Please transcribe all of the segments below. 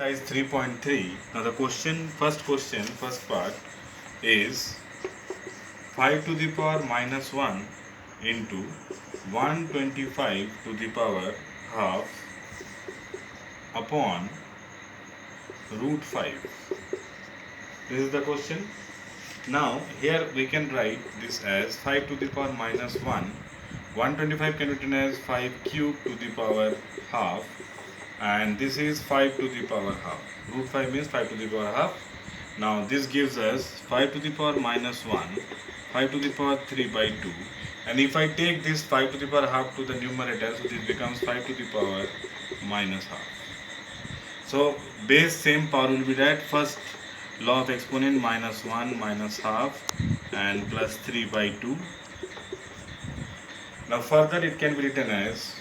Exercise 3.3. Now the first part is 5 to the power minus 1 into 125 to the power half upon root 5. This is the question. Now here we can write this as 5 to the power minus 1. 125 can be written as 5 cubed to the power half, and this is 5 to the power half. Root 5 means 5 to the power half. Now this gives us 5 to the power minus 1, 5 to the power 3 by 2, and if I take this 5 to the power half to the numerator, so this becomes 5 to the power minus half. So base same power will be that first law of exponent minus 1 minus half and plus 3 by 2. Now further it can be written as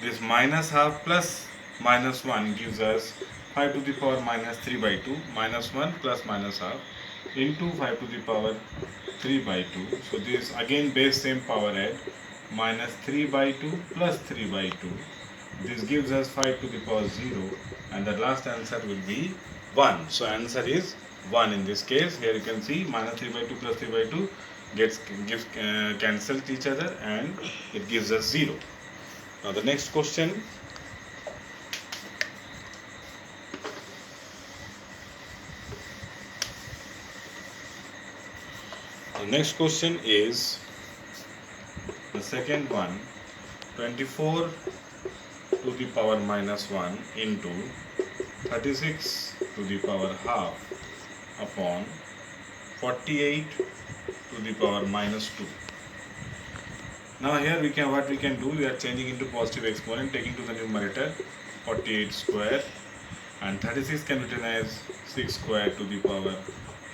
this minus half plus minus 1 gives us 5 to the power minus 3 by 2, minus 1 plus minus half into 5 to the power 3 by 2. So this again base same power add, minus 3 by 2 plus 3 by 2. This gives us 5 to the power 0, and the last answer will be 1. So answer is 1 in this case. Here you can see minus 3 by 2 plus 3 by 2 cancels each other, and it gives us 0. Now the next question. The next question is the second one, 24 to the power minus 1 into 36 to the power half upon 48 to the power minus 2. Now here what we can do, we are changing into positive exponent, taking to the numerator 48 square, and 36 can be written as 6 square to the power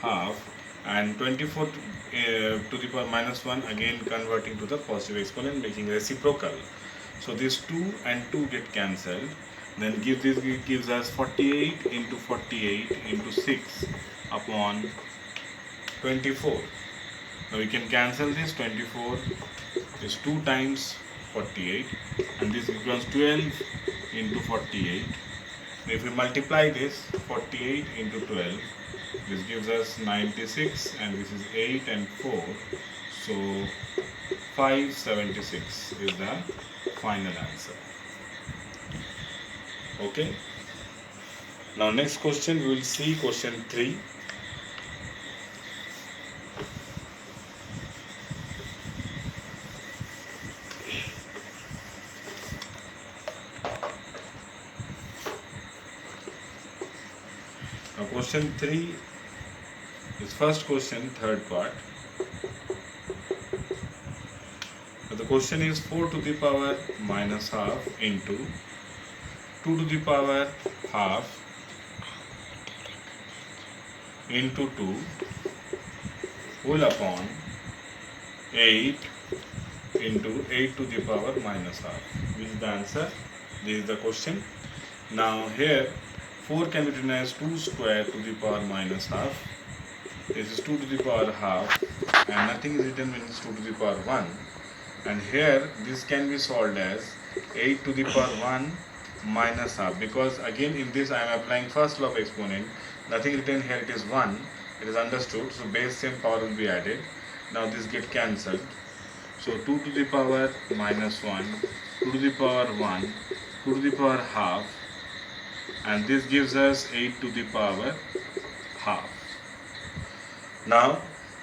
half, and 24 to the power minus 1 again converting to the positive exponent, making reciprocal. So these 2 and 2 get cancelled. Then gives us 48 into 48 into 6 upon 24. Now we can cancel this. 24 is 2 times 48, and this becomes 12 into 48. If we multiply this 48 into 12, this gives us 96, and this is 8 and 4, so 576 is the final answer. Okay. Now next question we will see question 3. Now question 3 is first question, third part. Now the question is 4 to the power minus half into 2 to the power half into 2 whole upon 8 into 8 to the power minus half. This is the answer. This is the question. Now here 4 can be written as 2 square to the power minus half. This is 2 to the power half, and nothing is written when it's 2 to the power 1. And here this can be solved as 8 to the power 1 minus half, because again in this I am applying first law of exponent. Nothing written here, it is 1. It is understood. So base same power will be added. Now this get cancelled. So 2 to the power minus 1, 2 to the power 1, 2 to the power half, and this gives us 8 to the power half. Now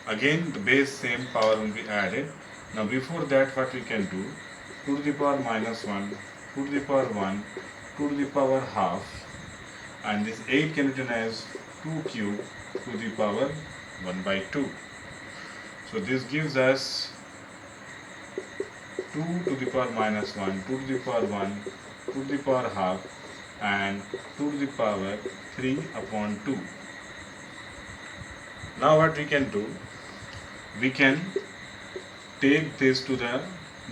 again the base same power will be added. Now before that what we can do, 2 to the power minus 1, 2 to the power 1, 2 to the power half, and this 8 can be written as 2 cube to the power 1 by 2. So this gives us 2 to the power minus 1, 2 to the power 1, 2 to the power half, and 2 to the power 3 upon 2. Now what we can do, we can take this to the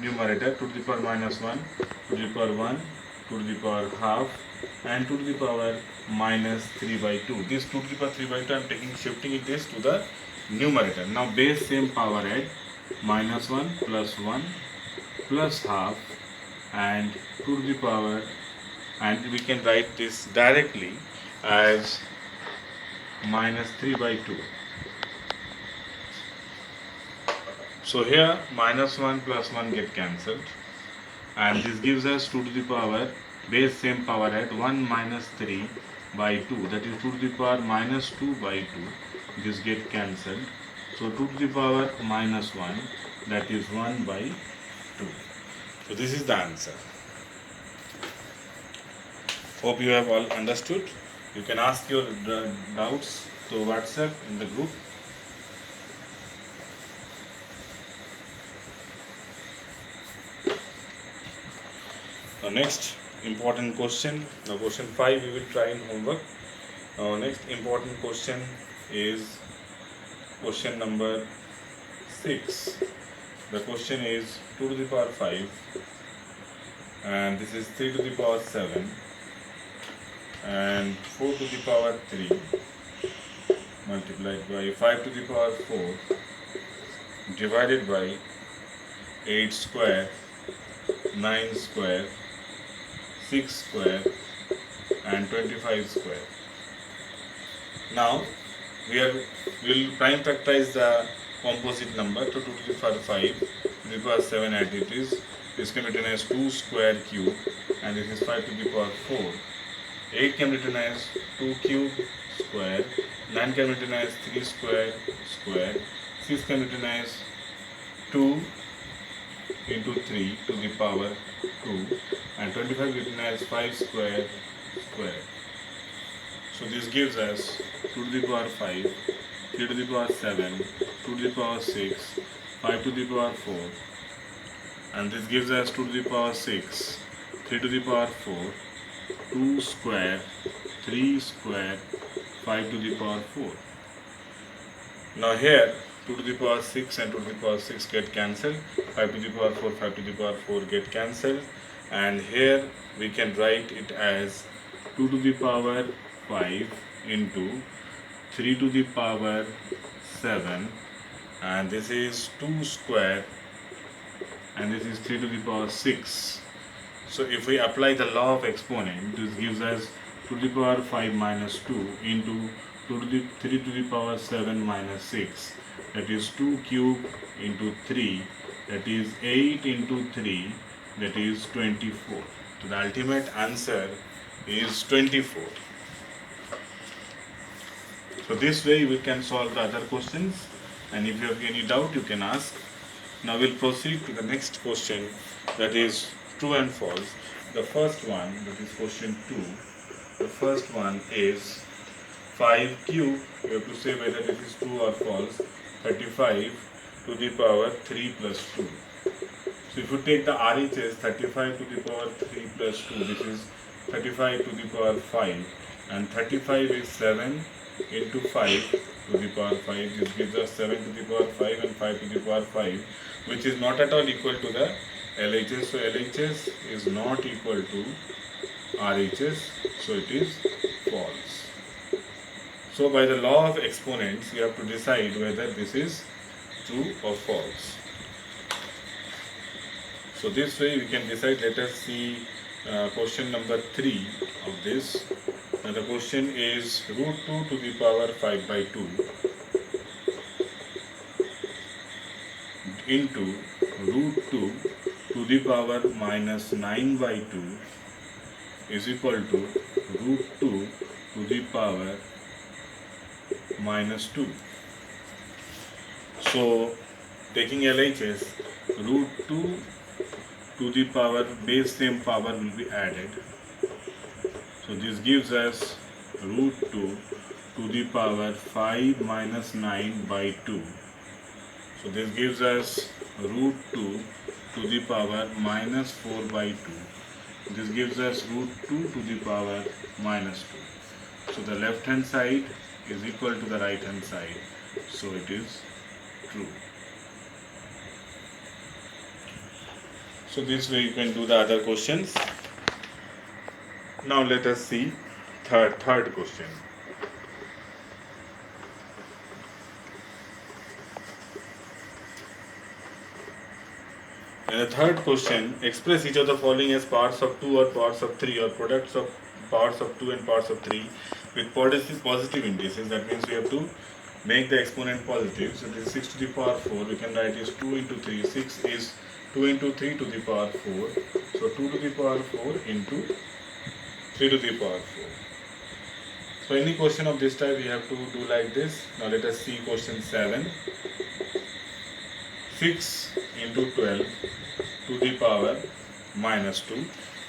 numerator, 2 to the power minus 1, 2 to the power 1, 2 to the power half, and 2 to the power minus 3 by 2. This 2 to the power 3 by 2 I am shifting this to the numerator. Now base same power add, minus 1 plus 1 plus half and 2 to the power and we can write this directly as minus 3 by 2. So here minus 1 plus 1 get cancelled, and this gives us 2 to the power base same power at 1 minus 3 by 2, that is 2 to the power minus 2 by 2. This get cancelled, so 2 to the power minus 1, that is 1 by 2. So this is the answer. Hope you have all understood. You can ask your doubts to WhatsApp in the group. The next important question, now question 5 we will try in homework. Next important question is question number 6. The question is 2 to the power 5, and this is 3 to the power 7 and 4 to the power 3 multiplied by 5 to the power 4 divided by 8 square, 9 square, 6 square and 25 square. Now we will prime factorize the composite number to 2 to the power 5 to the power 7 as it is. This can be written as 2 square cube, and this is 5 to the power 4. 8 can be written as 2 cube square, 9 can be written as 3 square square, 6 can be written as 2 into 3 to the power 2, and 25 written as 5 square square. So this gives us 2 to the power 5, 3 to the power 7, 2 to the power 6, 5 to the power 4, and this gives us 2 to the power 6, 3 to the power 4, 2 square, 3 square, 5 to the power 4. Now here 2 to the power 6 and 2 to the power 6 get cancelled, 5 to the power 4, 5 to the power 4 get cancelled, and here we can write it as 2 to the power 5 into 3 to the power 7, and this is 2 square, and this is 3 to the power 6. So if we apply the law of exponent, this gives us 2 to the power 5 minus 2 into 3 to the power 7 minus 6, that is 2 cube into 3, that is 8 into 3, that is 24. So the ultimate answer is 24. So this way we can solve the other questions, and if you have any doubt you can ask. Now we'll proceed to the next question, that is true and false. The first one, that is question 2, the first one is 5 cube, you have to say whether this is true or false, 35 to the power 3 plus 2. So if you take the RHS, 35 to the power 3 plus 2, this is 35 to the power 5, and 35 is 7 into 5 to the power 5, this gives us 7 to the power 5 and 5 to the power 5, which is not at all equal to the LHS. So LHS is not equal to RHS, so it is false. So by the law of exponents, we have to decide whether this is true or false. So this way we can decide. Let us see question number 3 of this. Now the question is root 2 to the power 5 by 2 into root 2 to the power minus 9 by 2 is equal to root 2 to the power minus 2. So taking LHS, root 2 to the power base same power will be added. So this gives us root 2 to the power 5 minus 9 by 2. So this gives us root 2 to the power minus 4 by 2. This gives us root 2 to the power minus 2. So the left hand side is equal to the right hand side. So it is true. So this way you can do the other questions. Now let us see third question. And the third question, express each of the following as parts of 2 or parts of 3 or products of parts of 2 and parts of 3 with positive indices. That means we have to make the exponent positive. So this is 6 to the power 4. We can write is 2 into 3. 6 is 2 into 3 to the power 4. So 2 to the power 4 into 3 to the power 4. So any question of this type we have to do like this. Now let us see question 7. 6 into 12 to the power minus 2.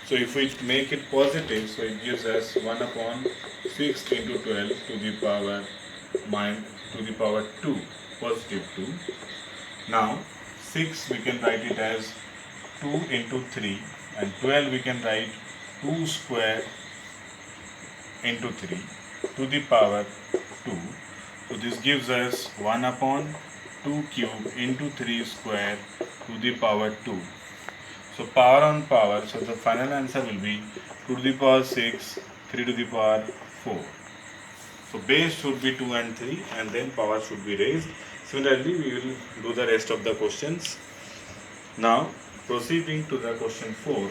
So if we make it positive, so it gives us 1 upon 6 into 12 to the power 2, positive 2. Now 6 we can write it as 2 into 3, and 12 we can write 2 square into 3 to the power 2. So this gives us 1 upon 2 cube into 3 square to the power 2. So power on power, so the final answer will be 2 to the power 6, 3 to the power 4. So base should be 2 and 3, and then power should be raised. Similarly, we will do the rest of the questions. Now proceeding to the question 4. You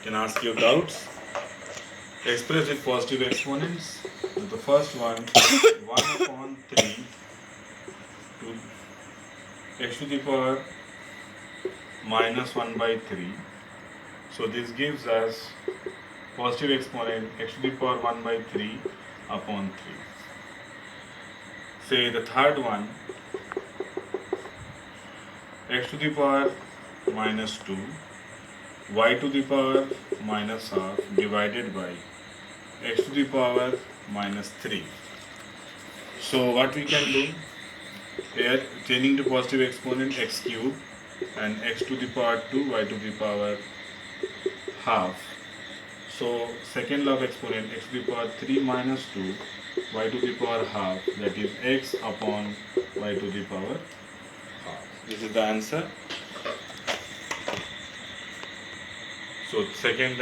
can ask your doubts. Express with positive exponents. So the first one, 1 upon 3 to x to the power minus 1 by 3. So this gives us positive exponent x to the power 1 by 3 upon 3. Say the third one, x to the power minus 2 y to the power minus half divided by x to the power minus 3. So what we can do here, changing to positive exponent, x cube and x to the power 2 y to the power half. So second law of exponent, x to the power 3 minus 2 y to the power half, that is x upon y to the power half. This is the answer. So second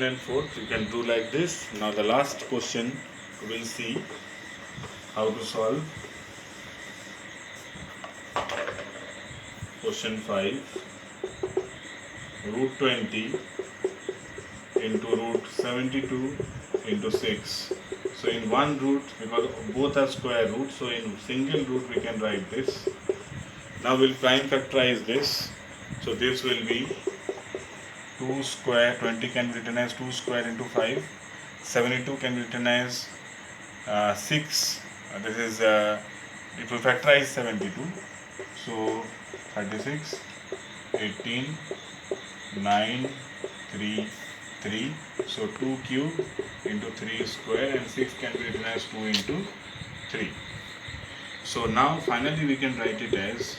and fourth you can do like this. Now the last question we will see how to solve. Question 5, root 20 into root 72 into 6. So in one root, because both are square roots, so in single root we can write this. Now we'll prime factorize this. So this will be 2 square, 20 can be written as 2 square into 5, 72 can be written as 6, this is, it will factorize 72, so 36, 18, 9, 3, 3, so 2 cube into 3 square, and 6 can be written as 2 into 3. So now finally we can write it as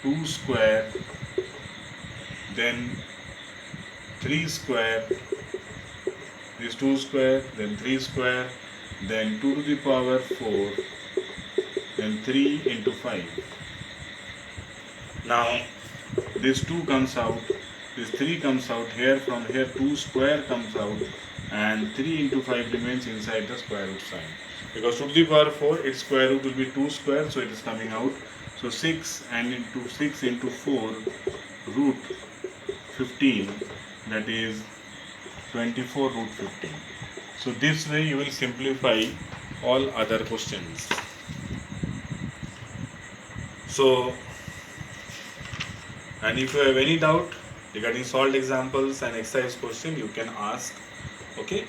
2 square, then 3 square, this 2 square, then 3 square, then 2 to the power 4, then 3 into 5. Now this 2 comes out, this 3 comes out, here from here 2 square comes out, and 3 into 5 remains inside the square root sign. Because 2 to the power 4, its square root will be 2 square, so it is coming out. So 6 and into 6 into 4 root 15, that is 24 root 15. So this way you will simplify all other questions. So, and if you have any doubt regarding solved examples and exercise question, you can ask. Okay.